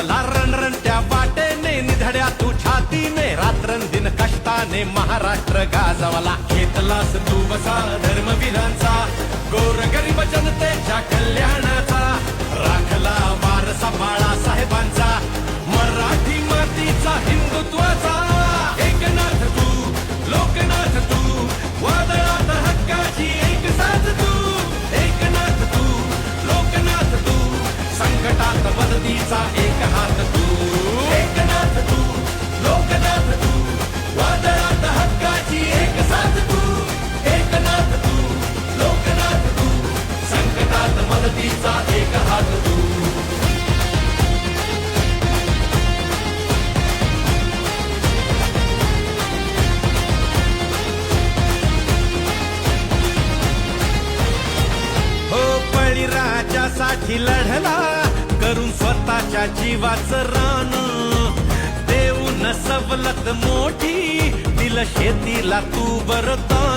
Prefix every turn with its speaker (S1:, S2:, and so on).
S1: गाजवला रणरणत्या वाटेने निधड्या तू छातीने रात्रंदिन कष्टाने महाराष्ट्र गाजवला घेतलास तू वसा धर्मवीरांचा गोरगरीब जनतेच्या कल्याणाचा राखला वारसा बाळासाहेबांचा मराठी मातीचा हिंदुत्वाचा एकनाथ तू लोकनाथ तू वादळात हक्काची एक साथ तू एकनाथ तू लोकनाथ तू संकटात मदतीचा एक हात तू एकनाथ तू लोकनाथ तू वादळात हक्काची एक साथ तू एकनाथ तू लोकनाथ तू संकटात मदतीचा एक हात तू राजासाठी लढला करून स्वतःच्या जीवाचं रान देऊन सवलत मोठी दिलं शेतीला तू वरदान